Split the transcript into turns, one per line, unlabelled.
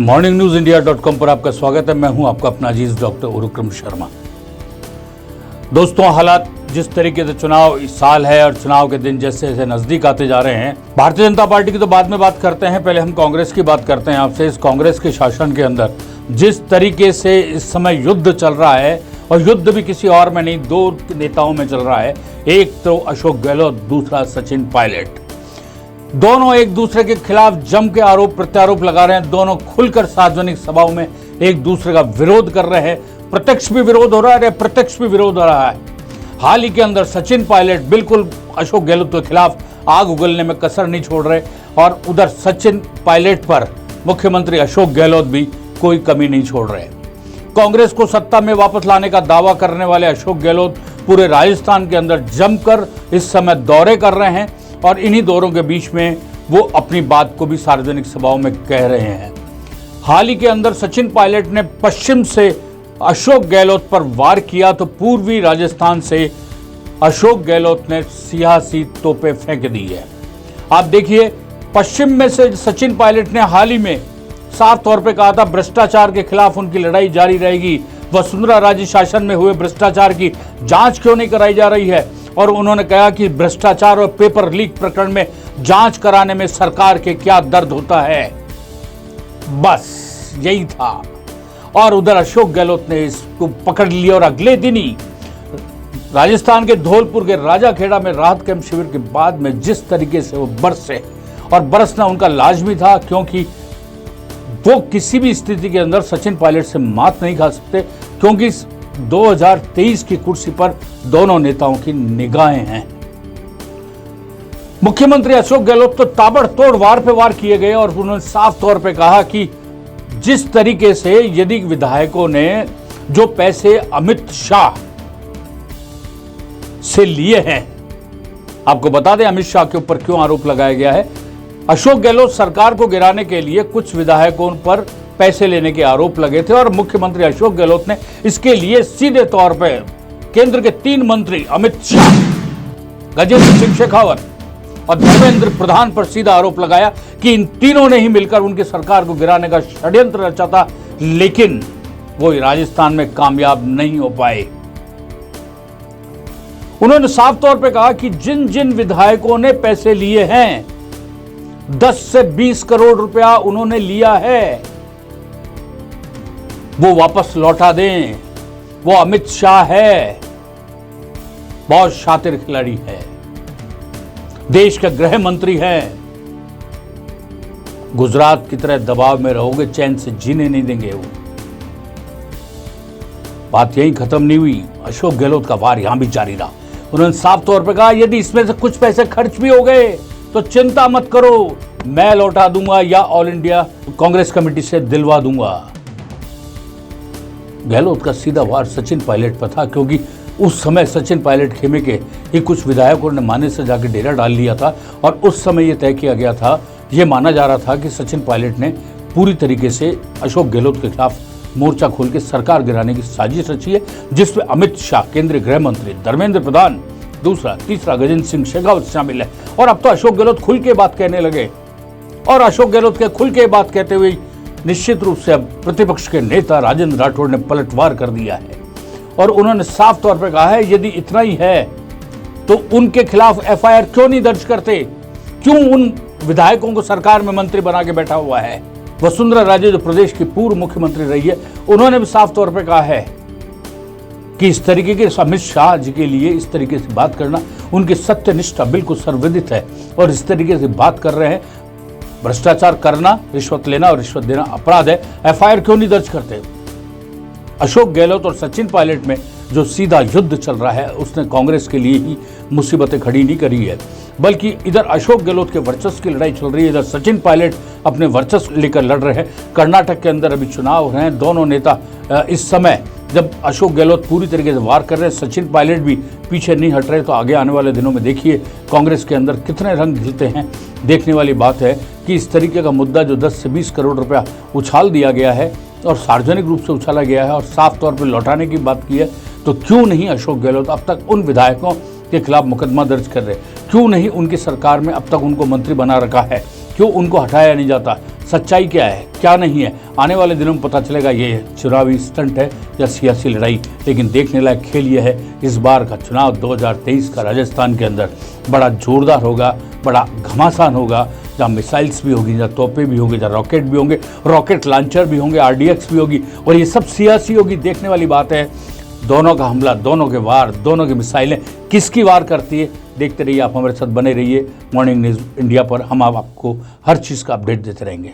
morningnews.india.com पर आपका स्वागत है। मैं हूं आपका अपना अजीज डॉक्टर उरुक्रम शर्मा। दोस्तों, हालात जिस तरीके से चुनाव इस साल है और चुनाव के दिन जैसे जैसे नजदीक आते जा रहे हैं, भारतीय जनता पार्टी की तो बाद में बात करते हैं, पहले हम कांग्रेस की बात करते हैं आपसे। इस कांग्रेस के शासन के अंदर जिस तरीके से इस समय युद्ध चल रहा है, और युद्ध भी किसी और में नहीं, दो नेताओं में चल रहा है। एक तो अशोक गहलोत, दूसरा सचिन पायलट। दोनों एक दूसरे के खिलाफ जम के आरोप प्रत्यारोप लगा रहे हैं। दोनों खुलकर सार्वजनिक सभाओं में एक दूसरे का विरोध कर रहे हैं। प्रत्यक्ष भी विरोध हो रहा है, प्रत्यक्ष भी विरोध हो रहा है। हाल ही के अंदर सचिन पायलट बिल्कुल अशोक गहलोत के खिलाफ आग उगलने में कसर नहीं छोड़ रहे, और उधर सचिन पायलट पर मुख्यमंत्री अशोक गहलोत भी कोई कमी नहीं छोड़ रहे। कांग्रेस को सत्ता में वापस लाने का दावा करने वाले अशोक गहलोत पूरे राजस्थान के अंदर जमकर इस समय दौरे कर रहे हैं, और इन्हीं दौरों के बीच में वो अपनी बात को भी सार्वजनिक सभाओं में कह रहे हैं। हाल ही के अंदर सचिन पायलट ने पश्चिम से अशोक गहलोत पर वार किया, तो पूर्वी राजस्थान से अशोक गहलोत ने सियासी तोपें फेंक दी है। आप देखिए, पश्चिम में से सचिन पायलट ने हाल ही में साफ तौर पे कहा था भ्रष्टाचार के खिलाफ उनकी लड़ाई जारी रहेगी। वसुंधरा राजे शासन में हुए भ्रष्टाचार की जांच क्यों नहीं कराई जा रही है, और उन्होंने कहा कि भ्रष्टाचार और पेपर लीक प्रकरण में जांच कराने में सरकार के क्या दर्द होता है। बस यही था। और उधर अशोक गहलोत ने इसको पकड़ लिया, और अगले दिन ही राजस्थान के धौलपुर के राजाखेड़ा में राहत कैंप शिविर के बाद में जिस तरीके से वो बरसे, और बरसना उनका लाजमी था, क्योंकि वो किसी भी स्थिति के अंदर सचिन पायलट से मात नहीं खा सकते, क्योंकि 2023 की कुर्सी पर दोनों नेताओं की निगाहें हैं। मुख्यमंत्री अशोक गहलोत तो ताबड़तोड़ वार पे वार किए गए, और उन्होंने साफ तौर पे कहा कि जिस तरीके से यदि विधायकों ने जो पैसे अमित शाह से लिए हैं, आपको बता दें अमित शाह के ऊपर क्यों आरोप लगाया गया है। अशोक गहलोत सरकार को गिराने के लिए कुछ विधायकों पर पैसे लेने के आरोप लगे थे, और मुख्यमंत्री अशोक गहलोत ने इसके लिए सीधे तौर पर केंद्र के 3 मंत्री अमित शाह, गजेंद्र सिंह शेखावत और धर्मेंद्र प्रधान पर सीधा आरोप लगाया कि इन तीनों ने ही मिलकर उनकी सरकार को गिराने का षड्यंत्र रचा था, लेकिन वो राजस्थान में कामयाब नहीं हो पाए। उन्होंने साफ तौर पर कहा कि जिन जिन विधायकों ने पैसे लिए हैं, 10 से 20 करोड़ रुपया उन्होंने लिया है, वो वापस लौटा दें। वो अमित शाह है, बहुत शातिर खिलाड़ी है, देश के गृह मंत्री हैं। गुजरात की तरह दबाव में रहोगे, चैन से जीने नहीं देंगे वो। बात यही खत्म नहीं हुई, अशोक गहलोत का वार यहां भी जारी रहा। उन्होंने साफ तौर पर कहा यदि इसमें से कुछ पैसे खर्च भी हो गए तो चिंता मत करो, मैं लौटा दूंगा या ऑल इंडिया कांग्रेस कमेटी से दिलवा दूंगा। गहलोत का सीधा वार सचिन पायलट पर था, क्योंकि उस समय सचिन पायलट खेमे के ही कुछ विधायकों ने माने से जाकर डेरा डाल लिया था, और उस समय यह तय किया गया था, यह माना जा रहा था कि सचिन पायलट ने पूरी तरीके से अशोक गहलोत के खिलाफ मोर्चा खोल के सरकार गिराने की साजिश रची है, जिसमें अमित शाह, केंद्रीय गृह मंत्री, धर्मेंद्र प्रधान, दूसरा तीसरा गजेंद्र सिंह शेखावत शामिल है। और अब तो अशोक गहलोत खुल के बात कहने लगे, और अशोक गहलोत के खुल के बात कहते हुए निश्चित रूप से अब प्रतिपक्ष के नेता राजेंद्र राठौड़ ने पलटवार कर दिया है, और उन्होंने साफ तौर पर कहा है यदि इतना ही है तो उनके खिलाफ एफआईआर क्यों नहीं दर्ज करते, क्यों उन विधायकों को सरकार में मंत्री बना के बैठा हुआ है। वसुंधरा राजे जो प्रदेश की पूर्व मुख्यमंत्री रही है, उन्होंने भी साफ तौर पर कहा है कि इस तरीके के अमित शाह जी के लिए इस तरीके से बात करना, उनकी सत्यनिष्ठा बिल्कुल सर्वविदित है, और इस तरीके से बात कर रहे हैं। भ्रष्टाचार करना, रिश्वत लेना और रिश्वत देना अपराध है, एफआईआर क्यों नहीं दर्ज करते। अशोक गहलोत और सचिन पायलट में जो सीधा युद्ध चल रहा है, उसने कांग्रेस के लिए ही मुसीबतें खड़ी नहीं करी है, बल्कि इधर अशोक गहलोत के वर्चस्व की लड़ाई चल रही है, इधर सचिन पायलट अपने वर्चस्व लेकर लड़ रहे हैं। कर्नाटक के अंदर अभी चुनाव हो रहे हैं। दोनों नेता इस समय जब अशोक गहलोत पूरी तरीके से वार कर रहे हैं, सचिन पायलट भी पीछे नहीं हट रहे, तो आगे आने वाले दिनों में देखिए कांग्रेस के अंदर कितने रंग खिलते हैं। देखने वाली बात है कि इस तरीके का मुद्दा जो 10 से 20 करोड़ रुपया उछाल दिया गया है, और सार्वजनिक रूप से उछाला गया है, और साफ तौर पर लौटाने की बात की है, तो क्यों नहीं अशोक गहलोत अब तक उन विधायकों के खिलाफ मुकदमा दर्ज कर रहे, क्यों नहीं उनकी सरकार में अब तक उनको मंत्री बना रखा है, क्यों उनको हटाया नहीं जाता, सच्चाई क्या है क्या नहीं है, आने वाले दिनों में पता चलेगा। ये चुनावी स्टंट है या सियासी लड़ाई, लेकिन देखने लायक खेल ये है इस बार का चुनाव 2023 का राजस्थान के अंदर बड़ा जोरदार होगा, बड़ा घमासान होगा, जहाँ मिसाइल्स भी होगी, जहाँ तोपें भी होंगे, जहाँ रॉकेट भी होंगे, रॉकेट लॉन्चर भी होंगे, RDX भी होगी, और ये सब सियासी होगी। देखने वाली बात है, दोनों का हमला, दोनों के वार, दोनों की मिसाइलें किसकी वार करती है। देखते रहिए, आप हमारे साथ बने रहिए मॉर्निंग न्यूज़ इंडिया पर। हम आपको हर चीज़ का अपडेट देते रहेंगे।